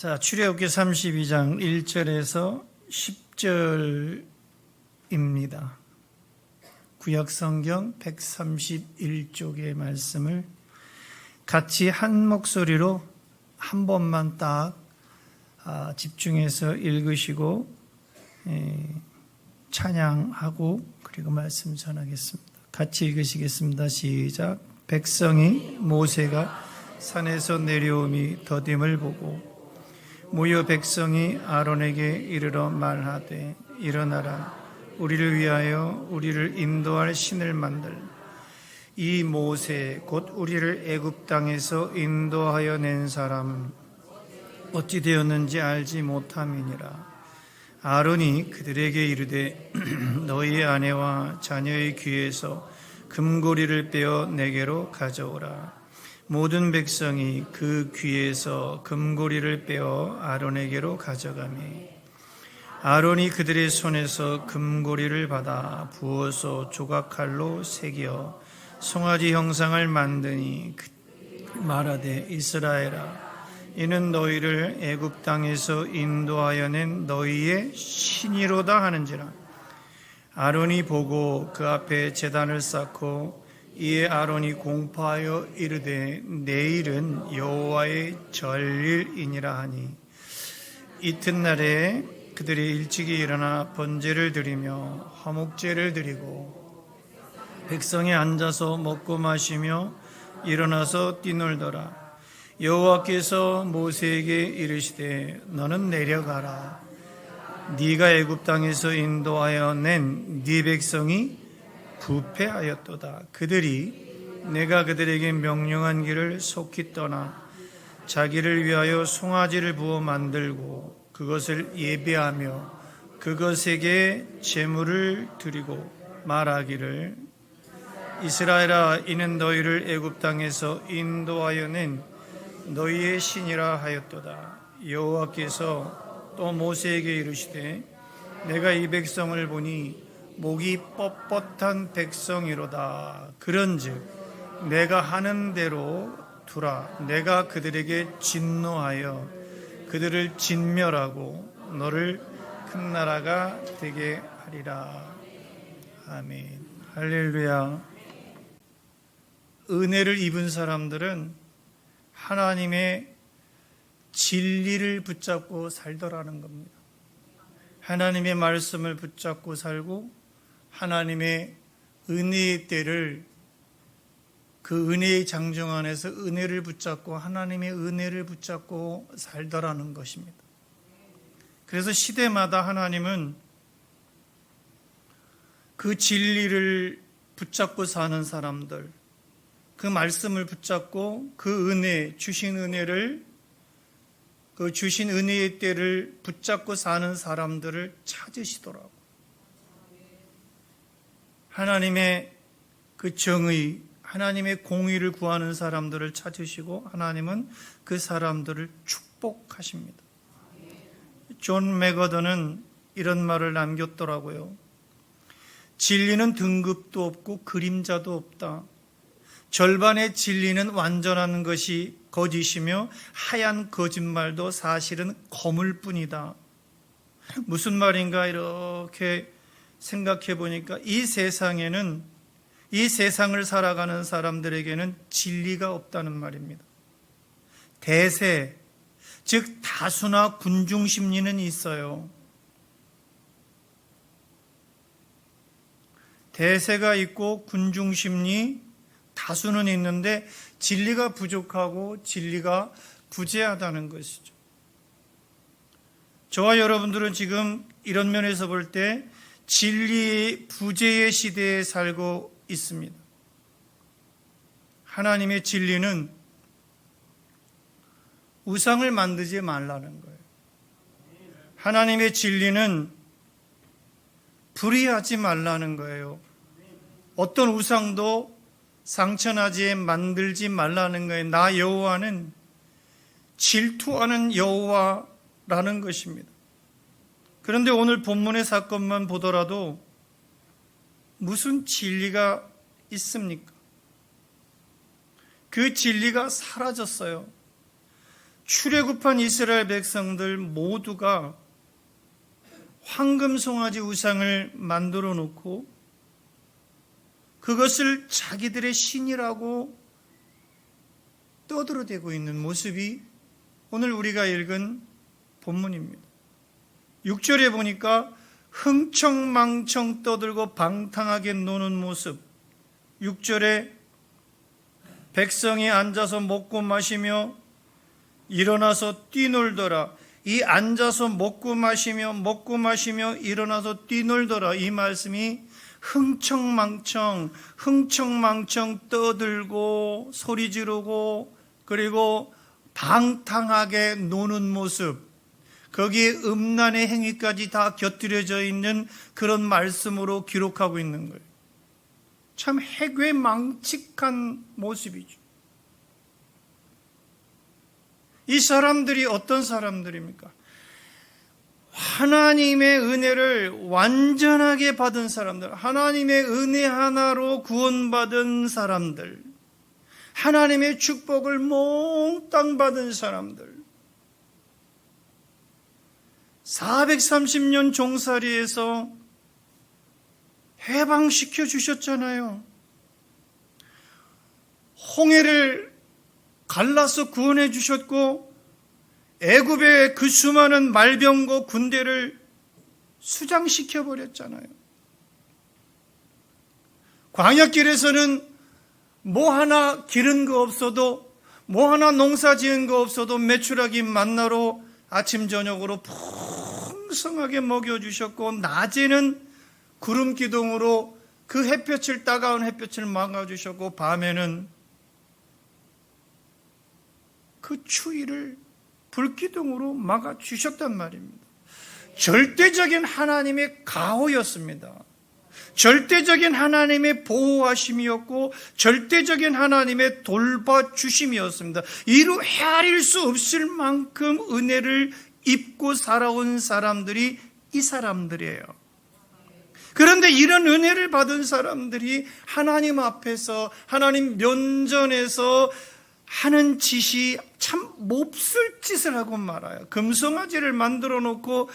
자, 출애굽기 32장 1절에서 10절입니다. 구약성경 131쪽의 말씀을 같이 한 목소리로 한 번만 딱 집중해서 읽으시고 찬양하고 그리고 말씀 전하겠습니다. 같이 읽으시겠습니다. 시작. 백성이 모세가 산에서 내려오미 더딤을 보고 모여 백성이 아론에게 이르러 말하되 일어나라 우리를 위하여 우리를 인도할 신을 만들 이 모세 곧 우리를 애굽 땅에서 인도하여 낸 사람은 어찌 되었는지 알지 못함이니라. 아론이 그들에게 이르되 너희의 아내와 자녀의 귀에서 금고리를 빼어 내게로 가져오라. 모든 백성이 그 귀에서 금고리를 빼어 아론에게로 가져가매 아론이 그들의 손에서 금고리를 받아 부어서 조각칼로 새겨 송아지 형상을 만드니 말하되 이스라엘아 이는 너희를 애굽 땅에서 인도하여 낸 너희의 신이로다 하는지라. 아론이 보고 그 앞에 제단을 쌓고 이에 아론이 공포하여 이르되 내일은 여호와의 절일이니라 하니 이튿날에 그들이 일찍이 일어나 번제를 드리며 화목제를 드리고 백성이 앉아서 먹고 마시며 일어나서 뛰놀더라. 여호와께서 모세에게 이르시되 너는 내려가라. 네가 애굽 땅에서 인도하여 낸 네 백성이 부패하였도다. 그들이 내가 그들에게 명령한 길을 속히 떠나 자기를 위하여 송아지를 부어 만들고 그것을 예배하며 그것에게 제물을 드리고 말하기를 이스라엘아 이는 너희를 애굽 땅에서 인도하여 낸 너희의 신이라 하였도다. 여호와께서 또 모세에게 이르시되 내가 이 백성을 보니 목이 뻣뻣한 백성이로다. 그런즉 내가 하는 대로 두라. 내가 그들에게 진노하여 그들을 진멸하고 너를 큰 나라가 되게 하리라. 아멘. 할렐루야. 은혜를 입은 사람들은 하나님의 진리를 붙잡고 살더라는 겁니다. 하나님의 말씀을 붙잡고 살고 하나님의 은혜의 때를 그 은혜의 장정 안에서 은혜를 붙잡고 하나님의 은혜를 붙잡고 살더라는 것입니다. 그래서 시대마다 하나님은 그 진리를 붙잡고 사는 사람들, 그 말씀을 붙잡고 그 은혜, 주신 은혜를 그 주신 은혜의 때를 붙잡고 사는 사람들을 찾으시더라고요. 하나님의 그 정의, 하나님의 공의를 구하는 사람들을 찾으시고 하나님은 그 사람들을 축복하십니다. 존 맥어던은 이런 말을 남겼더라고요. 진리는 등급도 없고 그림자도 없다. 절반의 진리는 완전한 것이 거짓이며 하얀 거짓말도 사실은 거물 뿐이다. 무슨 말인가 이렇게 생각해 보니까 이 세상에는 이 세상을 살아가는 사람들에게는 진리가 없다는 말입니다. 대세, 즉 다수나 군중 심리는 있어요. 대세가 있고 군중 심리, 다수는 있는데 진리가 부족하고 진리가 부재하다는 것이죠. 저와 여러분들은 지금 이런 면에서 볼 때 진리 부재의 시대에 살고 있습니다. 하나님의 진리는 우상을 만들지 말라는 거예요. 하나님의 진리는 불의하지 말라는 거예요. 어떤 우상도 상처나지 만들지 말라는 거예요. 나 여호와는 질투하는 여호와라는 것입니다. 그런데 오늘 본문의 사건만 보더라도 무슨 진리가 있습니까? 그 진리가 사라졌어요. 출애굽한 이스라엘 백성들 모두가 황금 송아지 우상을 만들어 놓고 그것을 자기들의 신이라고 떠들어대고 있는 모습이 오늘 우리가 읽은 본문입니다. 6절에 보니까 흥청망청 떠들고 방탕하게 노는 모습. 6절에 백성이 앉아서 먹고 마시며 일어나서 뛰놀더라. 이 앉아서 먹고 마시며 일어나서 뛰놀더라. 이 말씀이 흥청망청 떠들고 소리 지르고 그리고 방탕하게 노는 모습, 거기에 음란의 행위까지 다 곁들여져 있는 그런 말씀으로 기록하고 있는 거예요. 참 해괴망측한 모습이죠. 이 사람들이 어떤 사람들입니까? 하나님의 은혜를 완전하게 받은 사람들, 하나님의 은혜 하나로 구원받은 사람들, 하나님의 축복을 몽땅 받은 사람들, 430년 종살이에서 해방시켜 주셨잖아요. 홍해를 갈라서 구원해 주셨고 애굽의 그 수많은 말병과 군대를 수장시켜 버렸잖아요. 광야길에서는 뭐 하나 기른 거 없어도, 뭐 하나 농사 지은 거 없어도 메추라기 만나로 아침 저녁으로 풍성하게 먹여주셨고, 낮에는 구름 기둥으로 그 햇볕을, 따가운 햇볕을 막아주셨고, 밤에는 그 추위를 불기둥으로 막아주셨단 말입니다. 절대적인 하나님의 가호였습니다. 절대적인 하나님의 보호하심이었고 절대적인 하나님의 돌봐주심이었습니다. 이루 헤아릴 수 없을 만큼 은혜를 입고 살아온 사람들이 이 사람들이에요. 그런데 이런 은혜를 받은 사람들이 하나님 앞에서, 하나님 면전에서 하는 짓이 참 몹쓸 짓을 하고 말아요. 금송아지를 만들어 놓고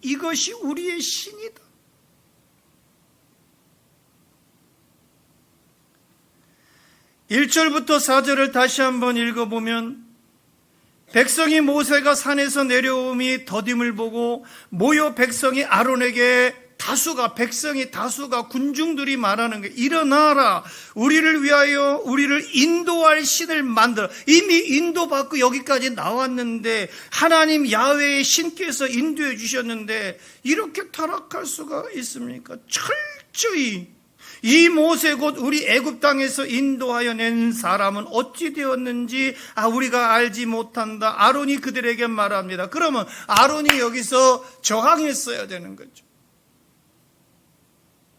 이것이 우리의 신이다. (1절부터) (4절을) 다시 한번 읽어보면, 백성이 모세가 산에서 내려옴이 더딤을 보고 모여 백성이 아론에게 백성이 다수가 군중들이 말하는 게, 일어나라, 우리를 위하여 우리를 인도할 신을 만들어. 이미 인도받고 여기까지 나왔는데, 하나님 야훼의 신께서 인도해 주셨는데 이렇게 타락할 수가 있습니까? 철저히 이 모세 곧 우리 애굽 땅에서 인도하여 낸 사람은 어찌 되었는지 우리가 알지 못한다. 아론이 그들에게 말합니다. 그러면 아론이 여기서 저항했어야 되는 거죠.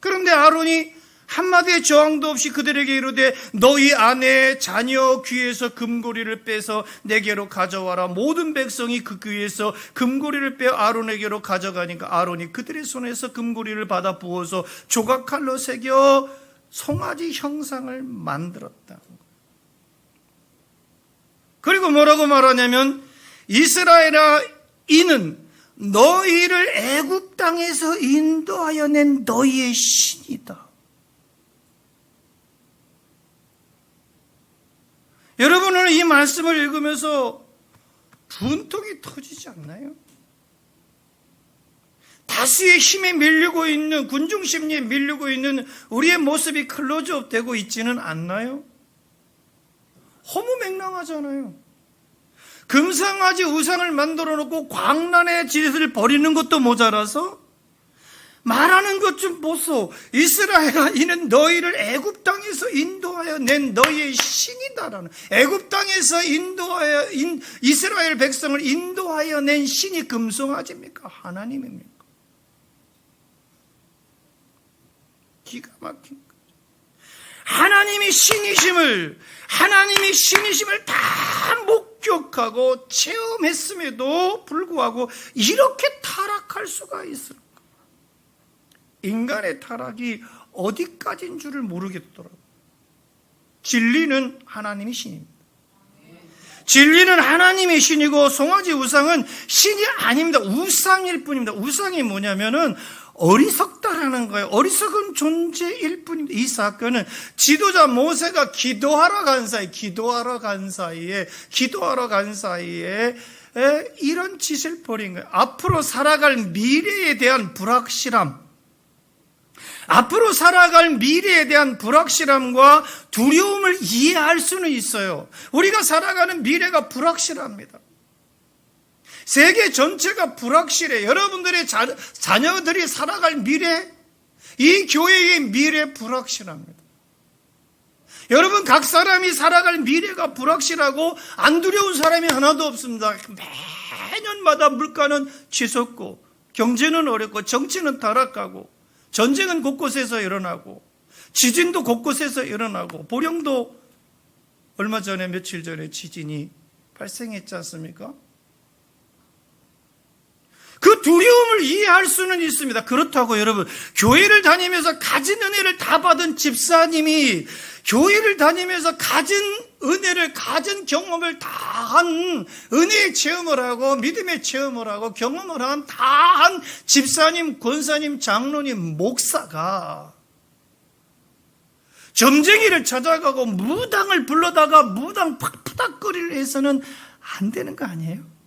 그런데 아론이 한마디의 저항도 없이 그들에게 이르되, 너희 아내 자녀 귀에서 금고리를 빼서 내게로 가져와라. 모든 백성이 그 귀에서 금고리를 빼어 아론에게로 가져가니까 아론이 그들의 손에서 금고리를 받아 부어서 조각칼로 새겨 송아지 형상을 만들었다. 그리고 뭐라고 말하냐면, 이스라엘아, 이는 너희를 애굽 땅에서 인도하여 낸 너희의 신이다. 여러분, 오늘 이 말씀을 읽으면서 분통이 터지지 않나요? 다수의 힘에 밀리고 있는, 군중 심리에 밀리고 있는 우리의 모습이 클로즈업 되고 있지는 않나요? 허무맹랑하잖아요. 금상아지 우상을 만들어 놓고 광란의 짓을 벌이는 것도 모자라서 말하는 것 좀 보소. 이스라엘아, 이는 너희를 애굽 땅에서 인도하여 낸 너희의 신이다라는, 애굽 땅에서 이스라엘 백성을 인도하여 낸 신이 금송아지입니까? 하나님입니까? 기가 막힌 거죠. 하나님이 신이심을 다 목격하고 체험했음에도 불구하고 이렇게 타락할 수가 있을까? 인간의 타락이 어디까지인 줄을 모르겠더라고요. 진리는 하나님이 신입니다. 진리는 하나님의 신이고 송아지 우상은 신이 아닙니다. 우상일 뿐입니다. 우상이 뭐냐면은 어리석다라는 거예요. 어리석은 존재일 뿐입니다. 이 사건은 지도자 모세가 기도하러 간 사이에 이런 짓을 벌인 거예요. 앞으로 살아갈 미래에 대한 불확실함과 두려움을 이해할 수는 있어요. 우리가 살아가는 미래가 불확실합니다. 세계 전체가 불확실해. 여러분들의 자녀들이 살아갈 미래, 이 교회의 미래 불확실합니다. 여러분 각 사람이 살아갈 미래가 불확실하고 안 두려운 사람이 하나도 없습니다. 매년마다 물가는 치솟고 경제는 어렵고 정치는 타락하고 전쟁은 곳곳에서 일어나고 지진도 곳곳에서 일어나고 보령도 며칠 전에 지진이 발생했지 않습니까? 그 두려움을 이해할 수는 있습니다. 그렇다고 여러분, 교회를 다니면서 가진 은혜를 다 받은 집사님이 교회를 다니면서 가진 은혜를, 가진 경험을 다 한, 은혜의 체험을 하고 믿음의 체험을 하고 경험을 한 다 한 집사님, 권사님, 장로님, 목사가 점쟁이를 찾아가고 무당을 불러다가 무당 푸닥거리를 해서는 안 되는 거 아니에요?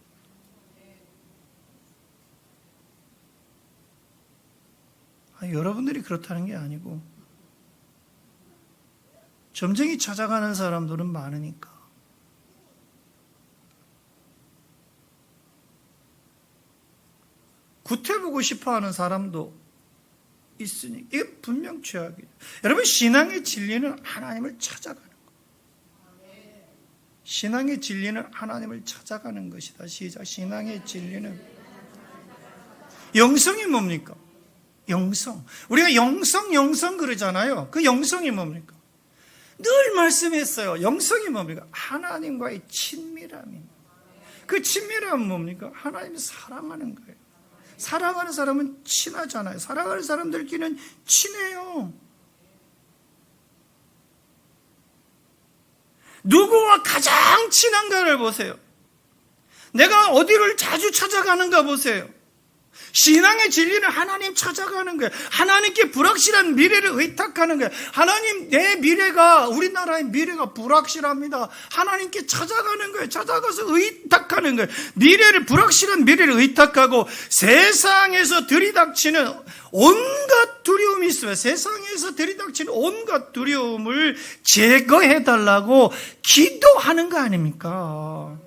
여러분들이 그렇다는 게 아니고 점쟁이 찾아가는 사람들은 많으니까. 구태보고 싶어하는 사람도 있으니 이게 분명 죄악이에요. 여러분 신앙의 진리는 하나님을 찾아가는 거예요. 신앙의 진리는 하나님을 찾아가는 것이다. 시작. 신앙의 진리는 영성이 뭡니까? 영성. 우리가 영성 그러잖아요. 그 영성이 뭡니까? 늘 말씀했어요. 영성이 뭡니까? 하나님과의 친밀함입니다. 그 친밀함은 뭡니까? 하나님을 사랑하는 거예요. 사랑하는 사람은 친하잖아요. 사랑하는 사람들끼리는 친해요. 누구와 가장 친한가를 보세요. 내가 어디를 자주 찾아가는가 보세요. 신앙의 진리는 하나님 찾아가는 거예요. 하나님께 불확실한 미래를 의탁하는 거예요. 하나님, 내 미래가, 우리나라의 미래가 불확실합니다. 하나님께 찾아가는 거예요. 찾아가서 의탁하는 거예요. 불확실한 미래를 의탁하고 세상에서 들이닥치는 온갖 두려움이 있어요. 세상에서 들이닥치는 온갖 두려움을 제거해달라고 기도하는 거 아닙니까?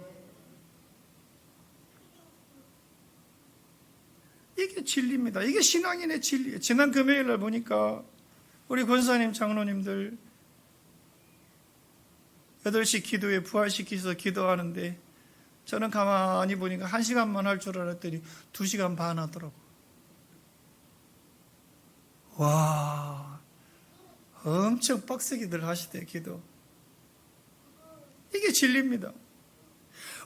이게 진리입니다. 이게 신앙인의 진리예요. 지난 금요일 날 보니까 우리 권사님, 장로님들 8시 기도에 부활시키셔서 기도하는데 저는 가만히 보니까 1시간만 할 줄 알았더니 2시간 반 하더라고. 와, 엄청 빡세게들 하시대, 기도. 이게 진리입니다.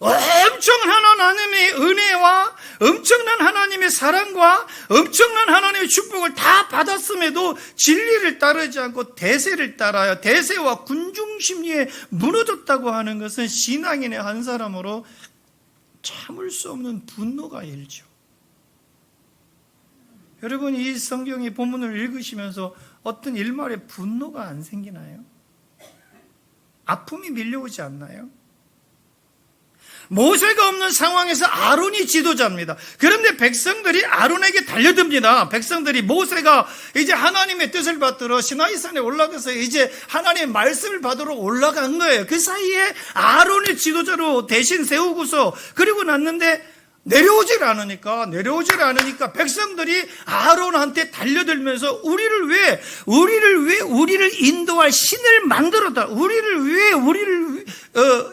엄청난 하나님의 은혜와 엄청난 하나님의 사랑과 엄청난 하나님의 축복을 다 받았음에도 진리를 따르지 않고 대세를 따라요. 대세와 군중심리에 무너졌다고 하는 것은 신앙인의 한 사람으로 참을 수 없는 분노가 일죠. 여러분, 이 성경의 본문을 읽으시면서 어떤 일말의 분노가 안 생기나요? 아픔이 밀려오지 않나요? 모세가 없는 상황에서 아론이 지도자입니다. 그런데 백성들이 아론에게 달려듭니다. 백성들이 모세가 이제 하나님의 뜻을 받들어 시나이산에 올라가서 이제 하나님의 말씀을 받으러 올라간 거예요. 그 사이에 아론을 지도자로 대신 세우고서 그리고 났는데 내려오질 않으니까 백성들이 아론한테 달려들면서 우리를 인도할 신을 만들었다. 우리를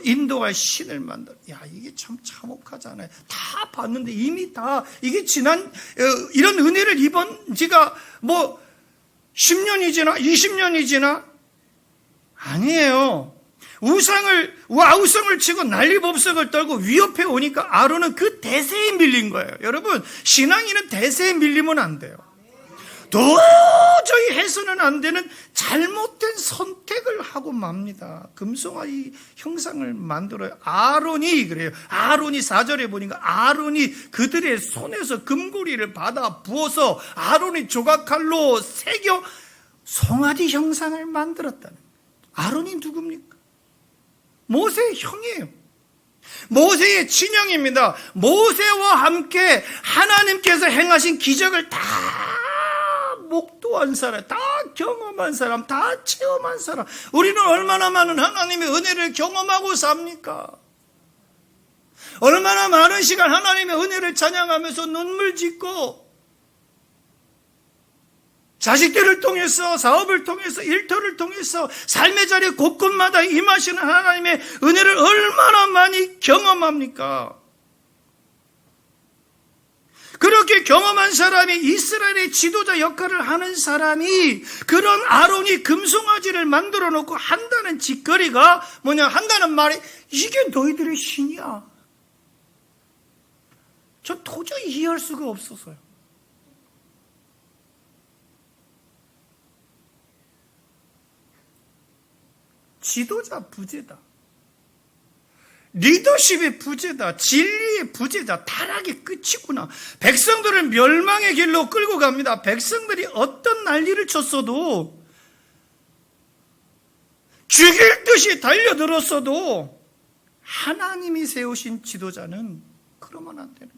인도할 신을 만들어. 야, 이게 참 참혹하잖아요. 다 봤는데 이미 다 이게 이런 은혜를 입은 지가 10년이 지나 20년이 지나 아니에요. 우상을 치고 난리법석을 떨고 위협해 오니까 아론은 그 대세에 밀린 거예요. 여러분, 신앙인은 대세에 밀리면 안 돼요. 도저히 해서는 안 되는 잘못된 선택을 하고 맙니다. 금송아지 형상을 만들어요. 아론이 그래요. 아론이 4절에 보니까 아론이 그들의 손에서 금고리를 받아 부어서 아론이 조각칼로 새겨 송아지 형상을 만들었다는 거예요. 아론이 누굽니까? 모세의 형이에요. 모세의 친형입니다. 모세와 함께 하나님께서 행하신 기적을 다 목도한 사람, 다 경험한 사람, 다 체험한 사람. 우리는 얼마나 많은 하나님의 은혜를 경험하고 삽니까? 얼마나 많은 시간 하나님의 은혜를 찬양하면서 눈물 짓고 자식들을 통해서, 사업을 통해서, 일터를 통해서 삶의 자리 곳곳마다 임하시는 하나님의 은혜를 얼마나 많이 경험합니까? 그렇게 경험한 사람이 이스라엘의 지도자 역할을 하는 사람이 그런 아론이 금송아지를 만들어 놓고 한다는 짓거리가 뭐냐, 한다는 말이 이게 너희들의 신이야. 저 도저히 이해할 수가 없었어요. 지도자 부재다. 리더십의 부재다. 진리의 부재다. 타락의 끝이구나. 백성들을 멸망의 길로 끌고 갑니다. 백성들이 어떤 난리를 쳤어도, 죽일 듯이 달려들었어도 하나님이 세우신 지도자는 그러면 안 되는 거죠.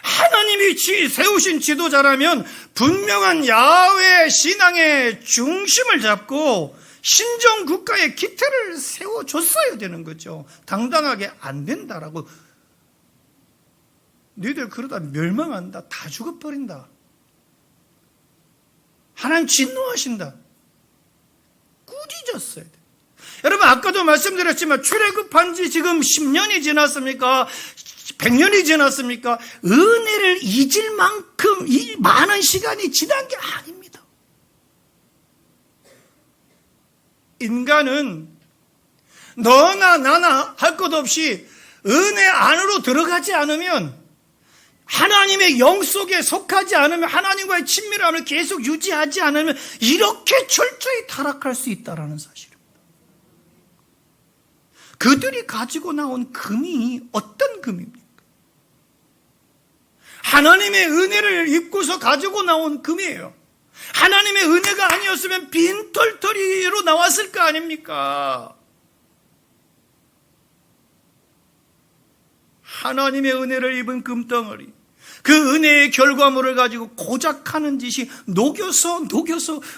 하나님이 세우신 지도자라면 분명한 야훼 신앙의 중심을 잡고 신정 국가의 기틀을 세워줬어야 되는 거죠. 당당하게 안 된다라고, 너희들 그러다 멸망한다, 다 죽어버린다, 하나님 진노하신다, 꾸짖었어야 돼. 여러분, 아까도 말씀드렸지만 출애굽한 지 지금 10년이 지났습니까? 100년이 지났습니까? 은혜를 잊을 만큼 많은 시간이 지난 게 아닙니다. 인간은 너나 나나 할 것 없이 은혜 안으로 들어가지 않으면, 하나님의 영 속에 속하지 않으면, 하나님과의 친밀함을 계속 유지하지 않으면 이렇게 철저히 타락할 수 있다는 사실입니다. 그들이 가지고 나온 금이 어떤 금입니까? 하나님의 은혜를 입고서 가지고 나온 금이에요. 하나님의 은혜가 아니었으면 빈털터리로 나왔을 거 아닙니까? 하나님의 은혜를 입은 금덩어리, 그 은혜의 결과물을 가지고 고작하는 짓이 녹여서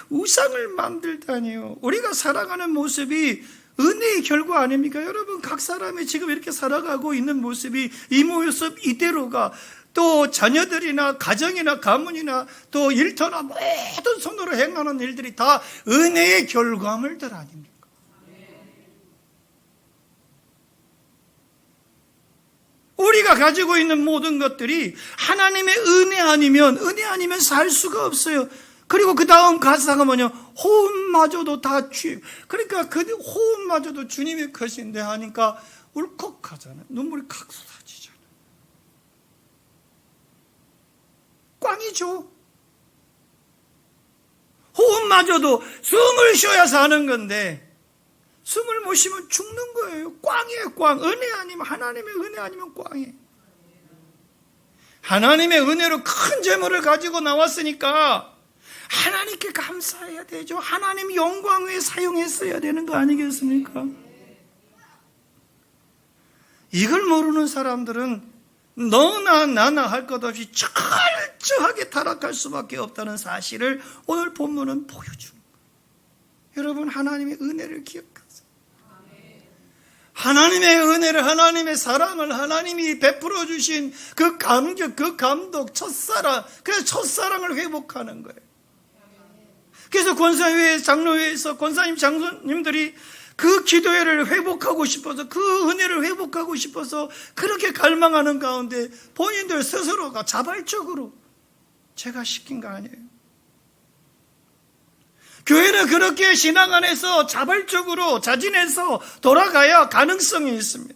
우상을 만들다니요. 우리가 살아가는 모습이 은혜의 결과 아닙니까? 여러분, 각 사람이 지금 이렇게 살아가고 있는 모습이 이 모습 이대로가, 또 자녀들이나 가정이나 가문이나 또 일터나 모든 손으로 행하는 일들이 다 은혜의 결과물들 아닙니까? 우리가 가지고 있는 모든 것들이 하나님의 은혜 아니면 살 수가 없어요. 그리고 그 다음 가사가 뭐냐, 호흡마저도 다 주님. 그러니까 그 호흡마저도 주님의 것인데 하니까 울컥하잖아요. 눈물이 칵 쏟아지잖아요. 꽝이죠. 호흡마저도 숨을 쉬어야 사는 건데 숨을 못 쉬면 죽는 거예요. 꽝이에요, 꽝. 은혜 아니면, 하나님의 은혜 아니면 꽝이에요. 하나님의 은혜로 큰 재물을 가지고 나왔으니까 하나님께 감사해야 되죠. 하나님 영광 위에 사용했어야 되는 거 아니겠습니까? 이걸 모르는 사람들은 너나 나나 할 것 없이 철저하게 타락할 수밖에 없다는 사실을 오늘 본문은 보여줍니다. 여러분, 하나님의 은혜를 기억하세요. 하나님의 은혜를, 하나님의 사랑을, 하나님이 베풀어 주신 그 감격, 그 감독, 첫사랑, 그래서 첫사랑을 회복하는 거예요. 그래서 권사회 장로회에서 권사님, 장로님들이 그 기도회를 회복하고 싶어서, 그 은혜를 회복하고 싶어서 그렇게 갈망하는 가운데 본인들 스스로가 자발적으로 제가 시킨 거 아니에요. 교회는 그렇게 신앙 안에서 자발적으로 자진해서 돌아가야 가능성이 있습니다.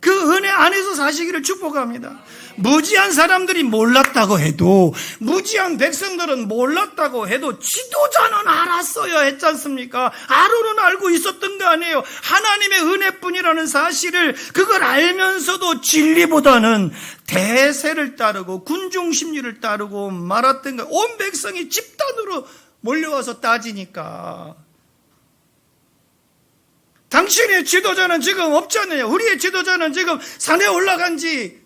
그 은혜 안에서 사시기를 축복합니다. 무지한 사람들이 몰랐다고 해도, 무지한 백성들은 몰랐다고 해도 지도자는 알았어야 했지 않습니까? 아론은 알고 있었던 거 아니에요. 하나님의 은혜뿐이라는 사실을, 그걸 알면서도 진리보다는 대세를 따르고 군중 심리를 따르고 말았던 거예요. 온 백성이 집단으로 몰려와서 따지니까. 당신의 지도자는 지금 없지 않느냐? 우리의 지도자는 지금 산에 올라간 지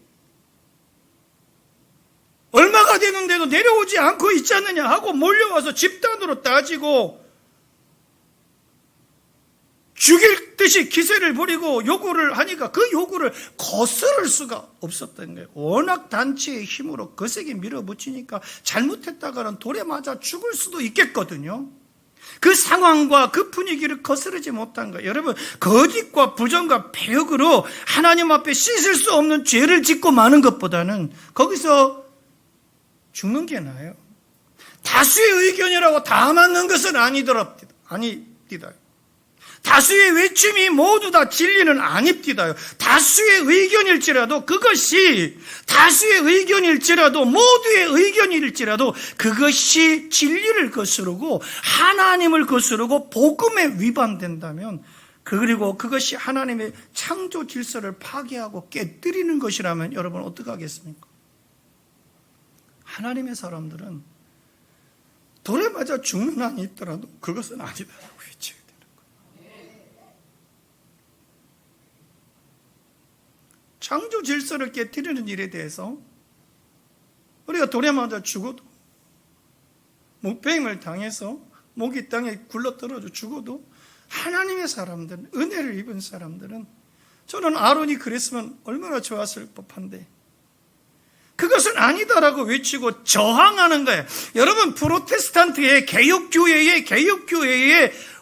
얼마가 되는데도 내려오지 않고 있지 않느냐 하고 몰려와서 집단으로 따지고 죽일 듯이 기세를 부리고 요구를 하니까 그 요구를 거스를 수가 없었던 거예요. 워낙 단체의 힘으로 거세게 밀어붙이니까 잘못했다가는 돌에 맞아 죽을 수도 있겠거든요. 그 상황과 그 분위기를 거스르지 못한 거예요. 여러분, 거짓과 부정과 배역으로 하나님 앞에 씻을 수 없는 죄를 짓고 마는 것보다는 거기서 죽는 게 나아요. 다수의 의견이라고 다 맞는 것은 아니더라. 아닙니다. 다수의 외침이 모두 다 진리는 아닙니다요. 다수의 의견일지라도 그것이, 다수의 의견일지라도 모두의 의견일지라도 그것이 진리를 거스르고 하나님을 거스르고 복음에 위반된다면, 그리고 그것이 하나님의 창조 질서를 파괴하고 깨뜨리는 것이라면 여러분 어떻게 하겠습니까? 하나님의 사람들은 돌에 맞아 죽는 한이 있더라도 그것은 아니다라고 외쳐야 되는 거예요. 창조 질서를 깨뜨리는 일에 대해서 우리가 돌에 맞아 죽어도, 목배임을 당해서 목이 땅에 굴러떨어져 죽어도 하나님의 사람들은, 은혜를 입은 사람들은, 저는 아론이 그랬으면 얼마나 좋았을 법한데 그것은 아니다라고 외치고 저항하는 거예요. 여러분, 프로테스탄트의 개혁교회의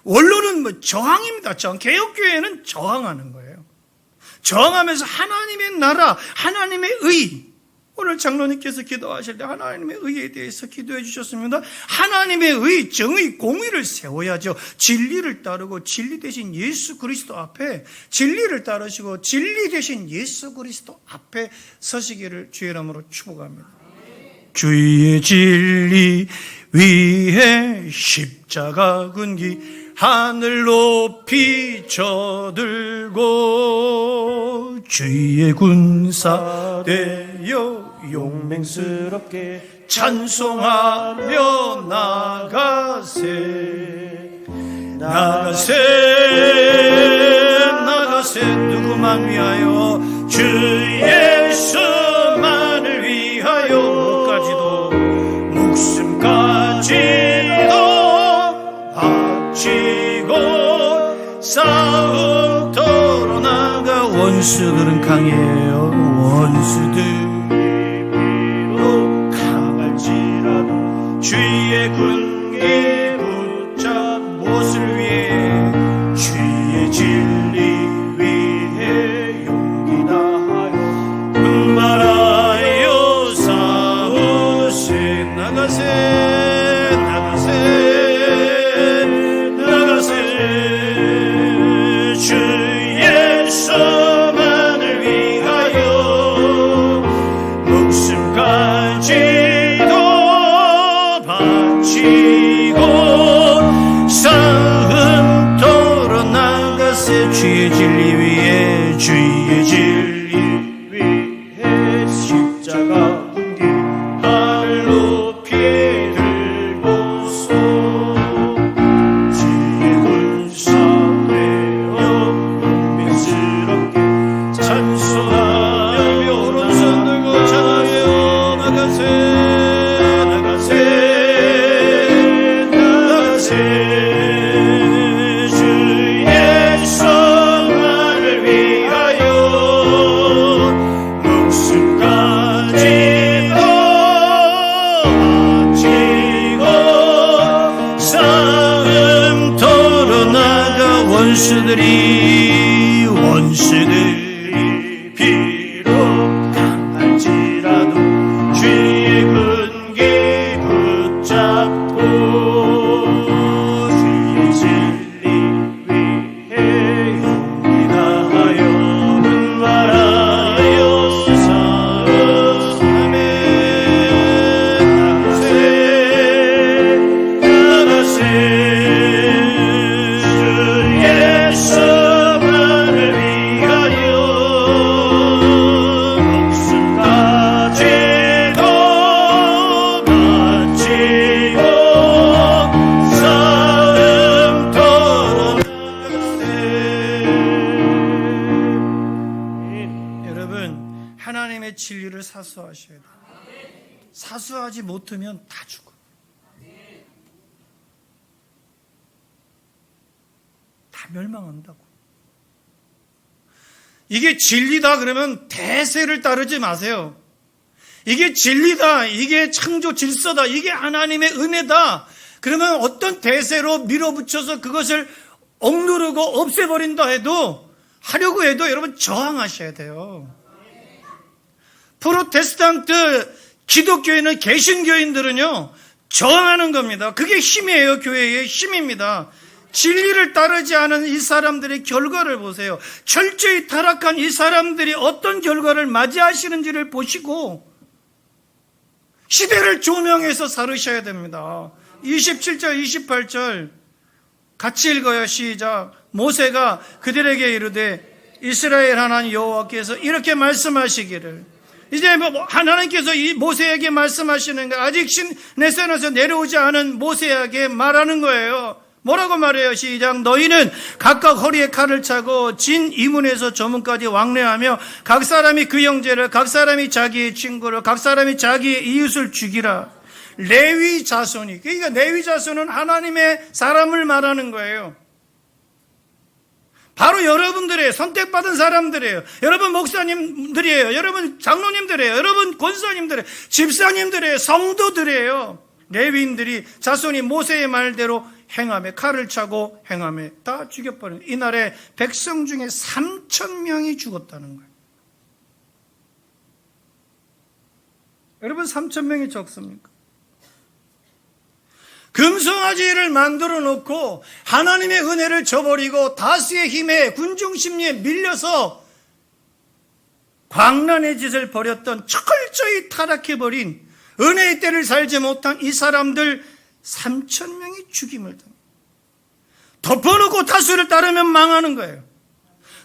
원론은 저항입니다. 개혁교회는 저항하는 거예요. 저항하면서 하나님의 나라, 하나님의 의, 오늘 장로님께서 기도하실 때 하나님의 의에 대해서 기도해 주셨습니다. 하나님의 의, 정의, 공의를 세워야죠. 진리를 따르고 진리 대신 예수 그리스도 앞에, 진리를 따르시고 진리 대신 예수 그리스도 앞에 서시기를 주의 이름으로 축복합니다. 주의 진리 위에 십자가 근기 하늘 높이 쳐들고 주의 군사 되어 용맹스럽게 찬송하며 나가세 누구만 위하여? 주 예수만을 위하여 목숨까지도 바치고 싸움터로 나가. 원수들은 강해요. 원수들이 비록 강할지라도 주의 군기 붙잡. 무엇을 위해? 주의 진리 위해 용기 다하여 분발하여 싸우세. 나가세 주 예수만을 위하여 목숨까지도 바치고 싸움터로 나가세. 주의 진리 위에, 주의 진리 위에 십자가 군기 하늘 높이 들고서 주의 군사 되어 용맹스럽게 찬송하며 오른손 들고 찬양하여 나가세 주 예수만을 위하여 목숨까지도 바치고 싸움터로 나가. 원수들이 비록 강할지라도 주의 군기 붙잡고 주의 진리 위해 용기 다하여 분발하여 사수하셔야 돼요. 사수하지 못하면 다 죽어. 다 멸망한다고. 이게 진리다 그러면 대세를 따르지 마세요. 이게 진리다, 이게 창조 질서다, 이게 하나님의 은혜다 그러면 어떤 대세로 밀어붙여서 그것을 억누르고 없애버린다 해도, 하려고 해도 여러분 저항하셔야 돼요. 프로테스탄트 기독교인은, 개신교인들은요 저항하는 겁니다. 그게 힘이에요. 교회의 힘입니다. 진리를 따르지 않은 이 사람들의 결과를 보세요. 철저히 타락한 이 사람들이 어떤 결과를 맞이하시는지를 보시고 시대를 조명해서 살으셔야 됩니다. 27절 28절 같이 읽어요. 시작. 모세가 그들에게 이르되 이스라엘 하나님 여호와께서 이렇게 말씀하시기를, 이제 하나님께서 이 모세에게 말씀하시는 거, 아직 시내산에서 내려오지 않은 모세에게 말하는 거예요. 뭐라고 말해요? 시작. 너희는 각각 허리에 칼을 차고 진 이문에서 저문까지 왕래하며 각 사람이 그 형제를, 각 사람이 자기의 친구를, 각 사람이 자기의 이웃을 죽이라. 레위 자손이, 그러니까 레위 자손은 하나님의 사람을 말하는 거예요. 바로 여러분들이에요. 선택받은 사람들이에요. 여러분 목사님들이에요. 여러분 장로님들이에요. 여러분 권사님들이에요. 집사님들이에요. 성도들이에요. 레위인들이 자손이 모세의 말대로 행함에, 칼을 차고 행함에 다 죽여버린, 이날에 백성 중에 3,000명이 죽었다는 거예요. 여러분 3,000명이 적습니까? 금송아지를 만들어 놓고 하나님의 은혜를 저버리고 다수의 힘에, 군중 심리에 밀려서 광란의 짓을 벌였던, 철저히 타락해버린, 은혜의 때를 살지 못한 이 사람들 3,000명이 죽임을 당합니다. 덮어놓고 다수를 따르면 망하는 거예요.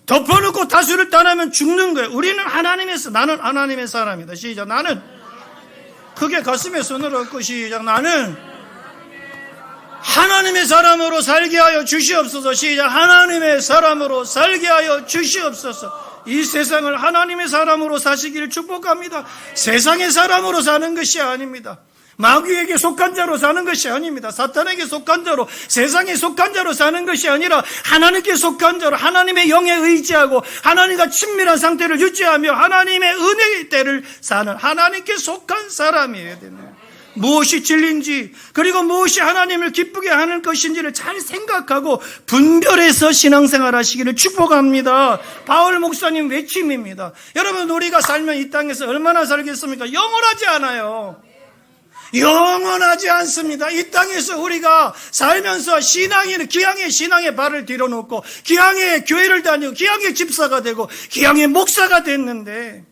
덮어놓고 다수를 따르면 죽는 거예요. 우리는 하나님에서, 나는 하나님의 사람이다. 시작. 나는, 크게 가슴에 손을 얹고 시작. 나는 하나님의 사람으로 살게 하여 주시옵소서. 시작. 하나님의 사람으로 살게 하여 주시옵소서. 이 세상을 하나님의 사람으로 사시기를 축복합니다. 세상의 사람으로 사는 것이 아닙니다. 마귀에게 속한 자로 사는 것이 아닙니다. 사탄에게 속한 자로, 세상에 속한 자로 사는 것이 아니라 하나님께 속한 자로, 하나님의 영에 의지하고 하나님과 친밀한 상태를 유지하며 하나님의 은혜의 때를 사는 하나님께 속한 사람이어야 되네요. 무엇이 진리인지, 그리고 무엇이 하나님을 기쁘게 하는 것인지를 잘 생각하고 분별해서 신앙생활 하시기를 축복합니다. 바울 목사님 외침입니다. 여러분, 우리가 살면 이 땅에서 얼마나 살겠습니까? 영원하지 않아요. 영원하지 않습니다. 이 땅에서 우리가 살면서 신앙에는 기왕의 신앙의 발을 들여놓고 기왕의 교회를 다니고 기왕의 집사가 되고 기왕의 목사가 됐는데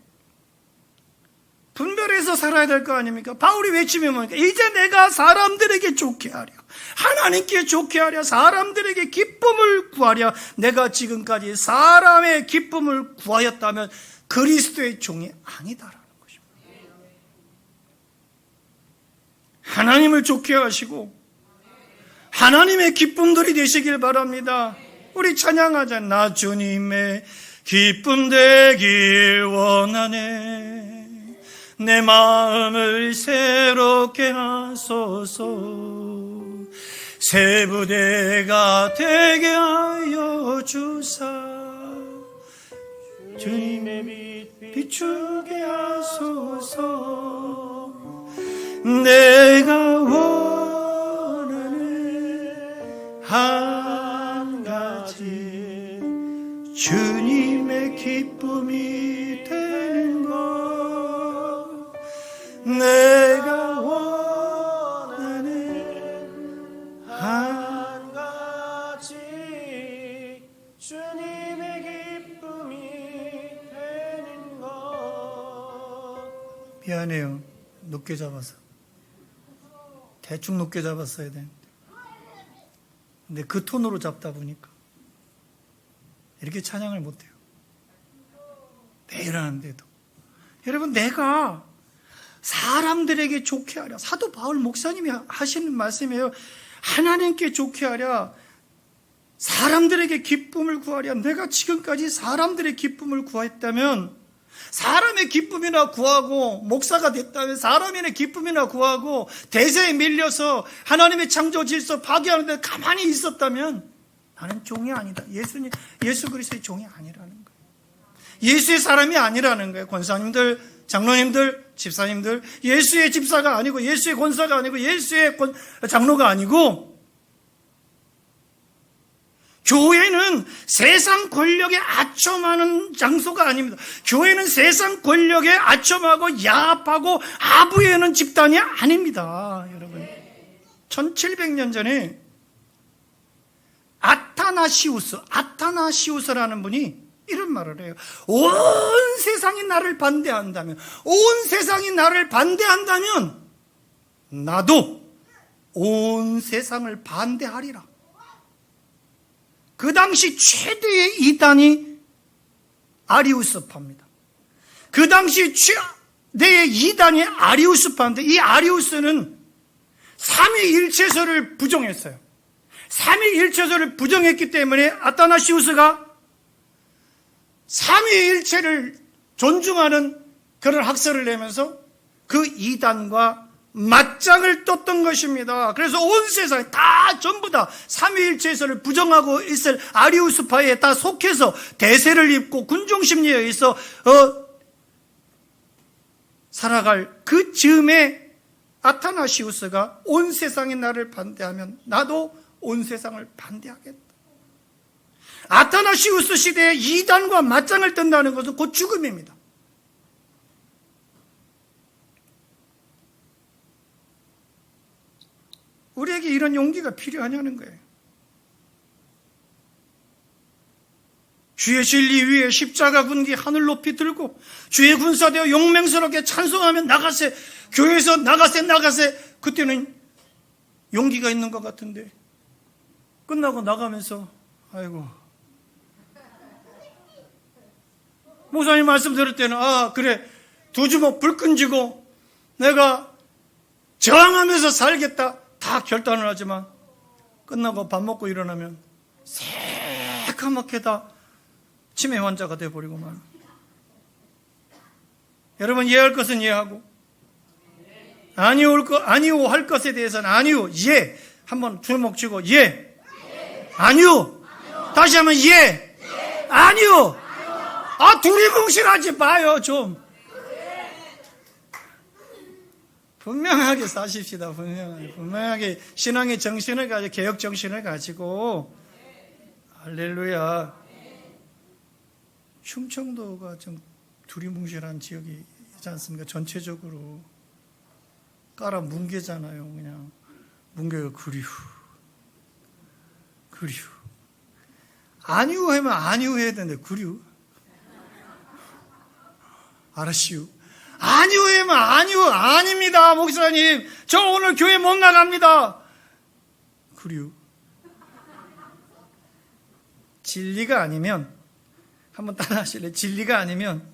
분별해서 살아야 될 거 아닙니까? 바울이 외침이 뭡니까? 이제 내가 사람들에게 좋게 하려, 하나님께 좋게 하려, 사람들에게 기쁨을 구하려. 내가 지금까지 사람의 기쁨을 구하였다면 그리스도의 종이 아니다라는 것입니다. 하나님을 좋게 하시고 하나님의 기쁨들이 되시길 바랍니다. 우리 찬양하자. 나 주님의 기쁨 되길 원하네. 내 마음을 새롭게 하소서. 새 부대가 되게 하여 주사. 주님의 빛 비추게 하소서. 내가 원하는 한 가지, 주님의 기쁨이 되는 것. 내가 원하는 한 가지, 주님의 기쁨이 되는 것. 미안해요. 높게 잡아서. 대충 높게 잡았어야 되는데. 근데 그 톤으로 잡다 보니까 이렇게 찬양을 못해요. 매일 하는데도. 여러분, 내가 사람들에게 좋게 하랴. 사도 바울 목사님이 하시는 말씀이에요. 하나님께 좋게 하랴, 사람들에게 기쁨을 구하랴. 내가 지금까지 사람들의 기쁨을 구했다면 사람의 기쁨이나 구하고, 목사가 됐다면 사람의 기쁨이나 구하고, 대세에 밀려서 하나님의 창조 질서 파괴하는데 가만히 있었다면 나는 종이 아니다. 예수 그리스도의 종이 아니라는 거예요. 예수의 사람이 아니라는 거예요. 권사님들, 장로님들, 집사님들, 예수의 집사가 아니고, 예수의 권사가 아니고, 예수의 장로가 아니고, 교회는 세상 권력에 아첨하는 장소가 아닙니다. 교회는 세상 권력에 아첨하고 야합하고 아부에는 집단이 아닙니다. 여러분, 1700년 전에 아타나시우스라는 분이 이런 말을 해요. 온 세상이 나를 반대한다면, 나도 온 세상을 반대하리라. 그 당시 최대의 이단이 아리우스파입니다. 그 당시 최대의 이단이 아리우스파인데, 이 아리우스는 삼위일체설을 부정했어요. 삼위일체설을 부정했기 때문에 아타나시우스가 삼위일체를 존중하는 그런 학설을 내면서 그 이단과 맞짱을 떴던 것입니다. 그래서 온 세상에 다 전부 다 삼위일체설을 부정하고 있을 아리우스파에 다 속해서 대세를 입고 군중심리에 의해서 살아갈 그 즈음에 아타나시우스가 온 세상이 나를 반대하면 나도 온 세상을 반대하겠다. 아타나시우스 시대에 이단과 맞짱을 뜬다는 것은 곧 죽음입니다. 우리에게 이런 용기가 필요하냐는 거예요. 주의 진리 위에 십자가 군기 하늘 높이 들고 주의 군사되어 용맹스럽게 찬송하며 나가세, 교회에서 나가세. 그때는 용기가 있는 것 같은데 끝나고 나가면서 아이고, 목사님 말씀 들을 때는 그래, 두 주먹 불끈 쥐고 내가 저항하면서 살겠다 다 결단을 하지만 끝나고 밥 먹고 일어나면 새까맣게 다 치매 환자가 되어버리고만. 여러분, 이해할 것은 이해하고 아니요 할 것에 대해서는 아니요, 예. 한번 주먹 쥐고 예, 아니요, 다시 한번 예, 아니요. 두리뭉실하지 마요. 좀 분명하게 사십시다. 분명하게 신앙의 정신을 가지고, 개혁 정신을 가지고. 할렐루야. 충청도가 좀 두리뭉실한 지역이 있지 않습니까? 전체적으로 깔아 뭉개잖아요. 그냥 뭉개가 그리우. 아니요 하면 아니요 해야 되는데 그리우. 알았시오. 아니요 하면 아니요, 아닙니다 목사님, 저 오늘 교회 못 나갑니다. 그리우. 진리가 아니면, 한번 따라 하실래요? 진리가 아니면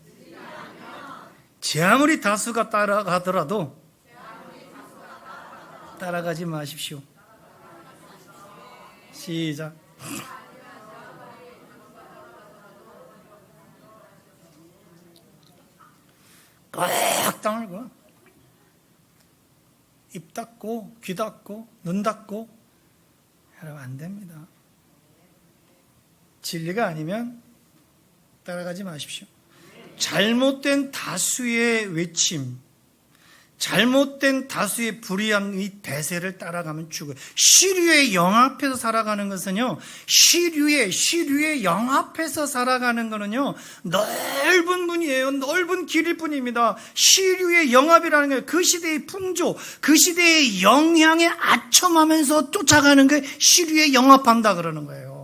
제 아무리 다수가 따라가더라도 따라가지 마십시오. 시작. 꽉 다물고 입 닫고 귀 닫고 눈 닫고. 여러분, 안 됩니다. 진리가 아니면 따라가지 마십시오. 잘못된 다수의 외침, 잘못된 다수의 불의한 이 대세를 따라가면 죽어요. 시류에 영합해서 살아가는 것은요, 시류에 영합해서 살아가는 거는요, 넓은 문이에요. 넓은 길일 뿐입니다. 시류의 영합이라는 게 그 시대의 풍조, 그 시대의 영향에 아첨하면서 쫓아가는 게 시류에 영합한다 그러는 거예요.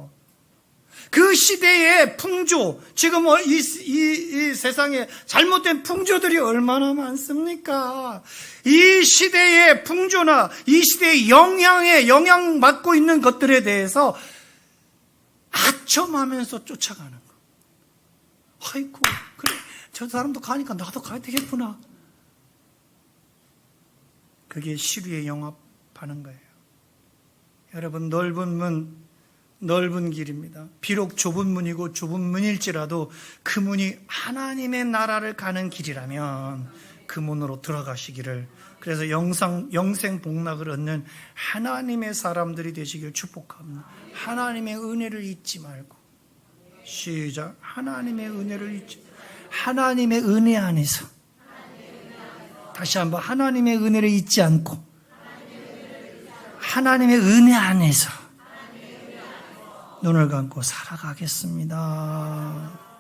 그 시대의 풍조, 지금 이 세상에 잘못된 풍조들이 얼마나 많습니까? 이 시대의 풍조나 이 시대의 영향받고 있는 것들에 대해서 아첨하면서 쫓아가는 거. 아이고, 그래, 저 사람도 가니까 나도 가야 되겠구나. 그게 시류에 영합하는 거예요. 여러분, 넓은 문, 넓은 길입니다. 비록 좁은 문이고 좁은 문일지라도 그 문이 하나님의 나라를 가는 길이라면 그 문으로 들어가시기를, 그래서 영생 복락을 얻는 하나님의 사람들이 되시길 축복합니다. 하나님의 은혜를 잊지 말고, 시작, 하나님의 은혜를 잊지, 하나님의 은혜 안에서, 다시 한번, 하나님의 은혜를 잊지 않고 하나님의 은혜 안에서 눈을 감고 살아가겠습니다.